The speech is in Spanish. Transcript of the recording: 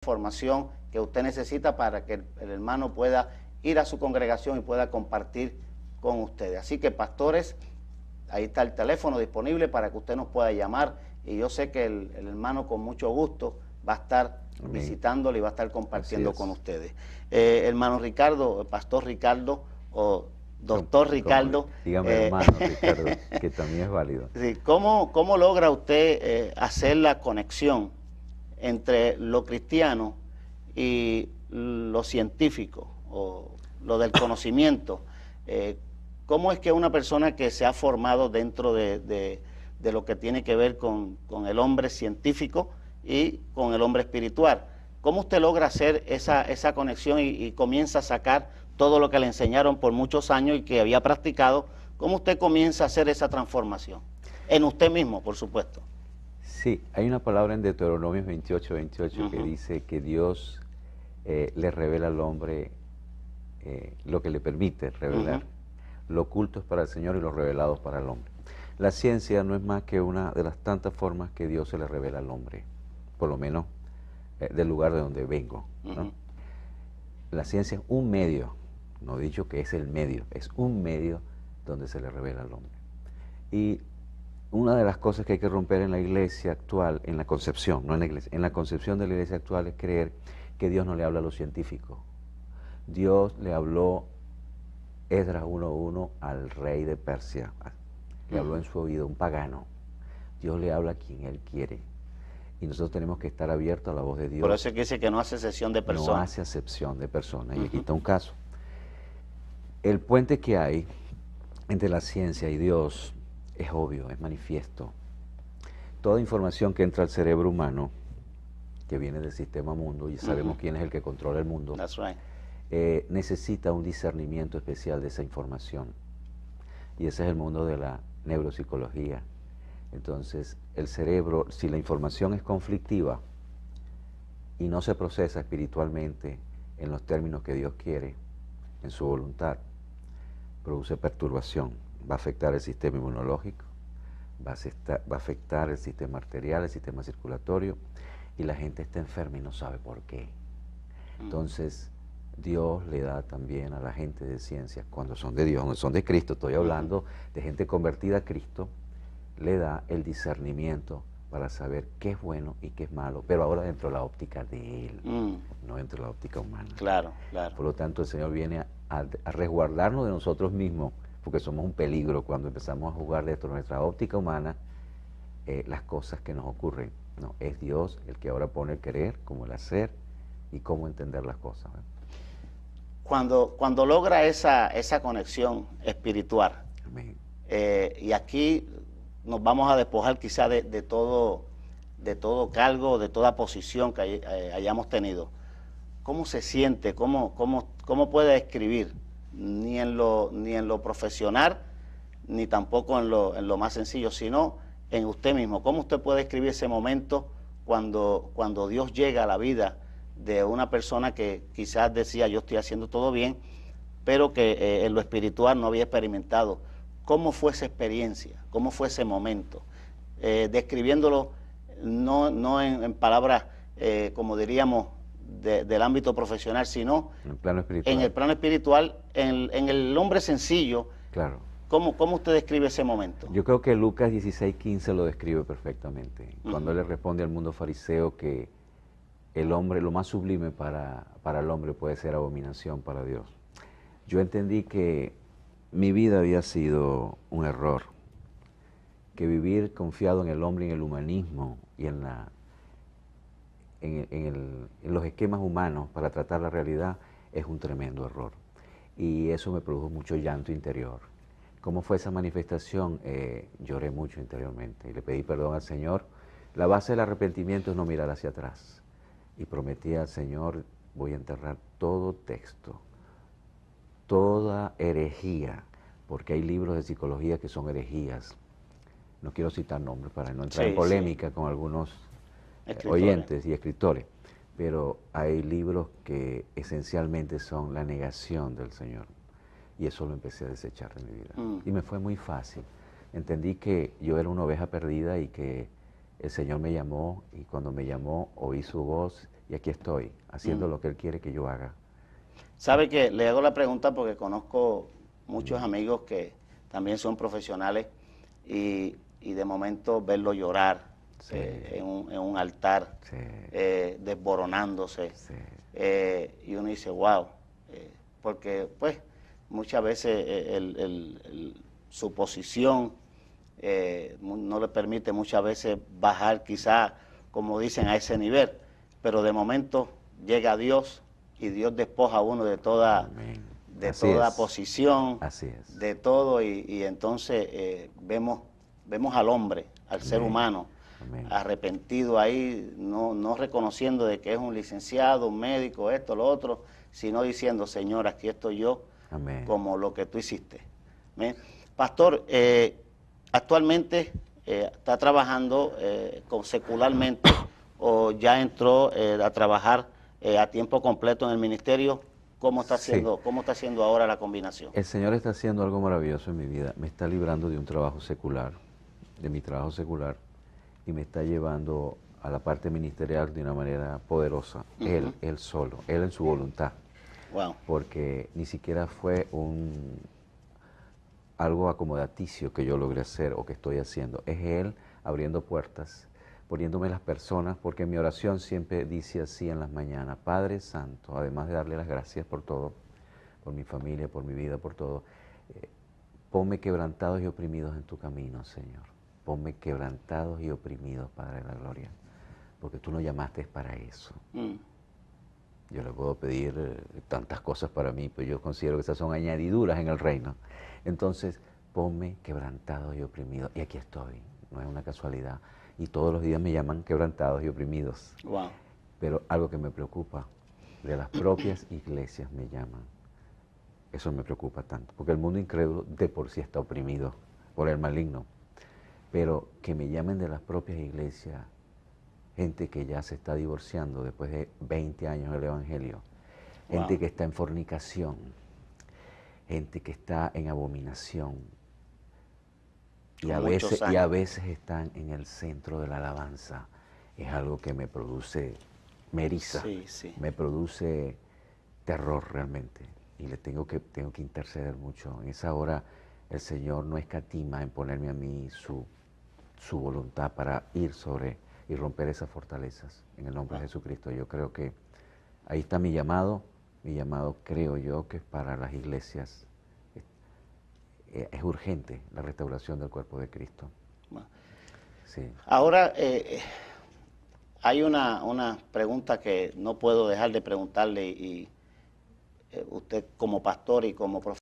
información que usted necesita para que el hermano pueda ir a su congregación y pueda compartir con ustedes. Así que, pastores, ahí está el teléfono disponible para que usted nos pueda llamar, y yo sé que el hermano con mucho gusto va a estar visitándole y va a estar compartiendo con ustedes. Hermano Ricardo, pastor Ricardo o doctor Ricardo. Dígame hermano Ricardo, que también es válido. Sí, ¿cómo logra usted hacer la conexión entre lo cristiano y lo científico o lo del conocimiento? ¿Cómo es que una persona que se ha formado dentro de lo que tiene que ver con el hombre científico y con el hombre espiritual, cómo usted logra hacer esa conexión y comienza a sacar todo lo que le enseñaron por muchos años y que había practicado? ¿Cómo usted comienza a hacer esa transformación? En usted mismo, por supuesto. Sí, hay una palabra en Deuteronomio 28 que dice que Dios le revela al hombre lo que le permite revelar. Lo oculto es para el Señor y lo revelado es para el hombre. La ciencia no es más que una de las tantas formas que Dios se le revela al hombre, por lo menos del lugar de donde vengo, ¿no? La ciencia es un medio, no he dicho que es el medio, es un medio donde se le revela al hombre. Y una de las cosas que hay que romper en la iglesia actual, en la concepción, no en la iglesia, en la concepción de la iglesia actual, es creer que Dios no le habla a los científicos. Dios le habló, Esdras 1:1, al rey de Persia. Le habló en su oído, un pagano. Dios le habla a quien Él quiere. Y nosotros tenemos que estar abiertos a la voz de Dios. Por eso es que dice que no hace excepción de personas. No hace acepción de personas. Y aquí está un caso. El puente que hay entre la ciencia y Dios es obvio, es manifiesto. Toda información que entra al cerebro humano, que viene del sistema mundo, y sabemos quién es el que controla el mundo, That's right. necesita un discernimiento especial de esa información. Y ese es el mundo de la neuropsicología. Entonces, el cerebro, si la información es conflictiva y no se procesa espiritualmente en los términos que Dios quiere, en su voluntad, produce perturbación. Va a afectar el sistema inmunológico, va a afectar el sistema arterial, el sistema circulatorio, y la gente está enferma y no sabe por qué. Entonces, Dios le da también a la gente de ciencia, cuando son de Dios, no son de Cristo, estoy hablando de gente convertida a Cristo, le da el discernimiento para saber qué es bueno y qué es malo, pero ahora dentro de la óptica de Él, no dentro de la óptica humana. Claro, claro. Por lo tanto, el Señor viene a resguardarnos de nosotros mismos, porque somos un peligro cuando empezamos a jugar dentro de nuestra óptica humana las cosas que nos ocurren. No, es Dios el que ahora pone el querer, como el hacer y cómo entender las cosas. Cuando logra esa conexión espiritual, Amén. Y aquí nos vamos a despojar quizá de todo cargo, de toda posición que hayamos tenido. ¿Cómo se siente? ¿Cómo puede describir? Ni en lo profesional, ni tampoco en lo más sencillo, sino en usted mismo. ¿Cómo usted puede describir ese momento cuando Dios llega a la vida de una persona que quizás decía yo estoy haciendo todo bien, pero que en lo espiritual no había experimentado? ¿Cómo fue esa experiencia? ¿Cómo fue ese momento? Describiéndolo no en palabras, como diríamos, del ámbito profesional, sino en el plano espiritual. En el plano espiritual, en el hombre sencillo. Claro. ¿Cómo usted describe ese momento? Yo creo que Lucas 16:15 lo describe perfectamente. Cuando él le responde al mundo fariseo que el hombre, lo más sublime para el hombre puede ser abominación para Dios. Yo entendí que mi vida había sido un error, que vivir confiado en el hombre y en el humanismo y en los esquemas humanos para tratar la realidad es un tremendo error. Y eso me produjo mucho llanto interior. ¿Cómo fue esa manifestación? Lloré mucho interiormente y le pedí perdón al Señor. La base del arrepentimiento es no mirar hacia atrás. Y prometí al Señor, voy a enterrar todo texto, toda herejía, porque hay libros de psicología que son herejías. No quiero citar nombres para no entrar en polémica con algunos oyentes y escritores, pero hay libros que esencialmente son la negación del Señor. Y eso lo empecé a desechar de mi vida. Y me fue muy fácil. Entendí que yo era una oveja perdida y que el Señor me llamó, y cuando me llamó oí su voz y aquí estoy, haciendo lo que Él quiere que yo haga. Sabe que le hago la pregunta porque conozco muchos amigos que también son profesionales y de momento verlo llorar Sí. en un altar, Sí. desboronándose, Sí. y uno dice, wow, porque pues muchas veces su posición no le permite muchas veces bajar quizás, como dicen, a ese nivel, pero de momento llega Dios y Dios despoja a uno de toda, Amén. de Así toda es. posición, Así es. de todo, y entonces vemos al hombre, al ser Amén. humano, Amén. arrepentido ahí, no reconociendo de que es un licenciado, un médico, esto, lo otro, sino diciendo, Señor, aquí estoy yo, Amén. como lo que tú hiciste. ¿Ven? Pastor, actualmente está trabajando secularmente o ya entró a trabajar a tiempo completo en el ministerio. ¿Cómo está haciendo ahora la combinación? El Señor está haciendo algo maravilloso en mi vida. Me está librando de un trabajo secular, de mi trabajo secular, y me está llevando a la parte ministerial de una manera poderosa. Él solo, Él en su voluntad. Wow. Porque ni siquiera fue algo acomodaticio que yo logré hacer o que estoy haciendo. Es Él abriendo puertas, poniéndome las personas, porque mi oración siempre dice así en las mañanas: Padre Santo, además de darle las gracias por todo, por mi familia, por mi vida, por todo, ponme quebrantados y oprimidos en tu camino, Señor. Ponme quebrantados y oprimidos, Padre de la Gloria, porque tú nos llamaste para eso. Yo le puedo pedir tantas cosas para mí, pero yo considero que esas son añadiduras en el reino. Entonces, ponme quebrantados y oprimidos. Y aquí estoy, no es una casualidad. Y todos los días me llaman quebrantados y oprimidos. Wow. Pero algo que me preocupa, de las propias iglesias me llaman. Eso me preocupa tanto, porque el mundo incrédulo de por sí está oprimido por el maligno. Pero que me llamen de las propias iglesias, gente que ya se está divorciando después de 20 años del Evangelio, gente que está en fornicación, gente que está en abominación, y a veces están en el centro de la alabanza. Es algo que me produce, me eriza, me produce terror realmente, y tengo que interceder mucho. En esa hora el Señor no escatima en ponerme a mí su voluntad para ir sobre y romper esas fortalezas en el nombre de Jesucristo. Yo creo que ahí está mi llamado creo yo que es para las iglesias. Es urgente la restauración del cuerpo de Cristo. Sí. Ahora, hay una pregunta que no puedo dejar de preguntarle, y usted como pastor y como profesor,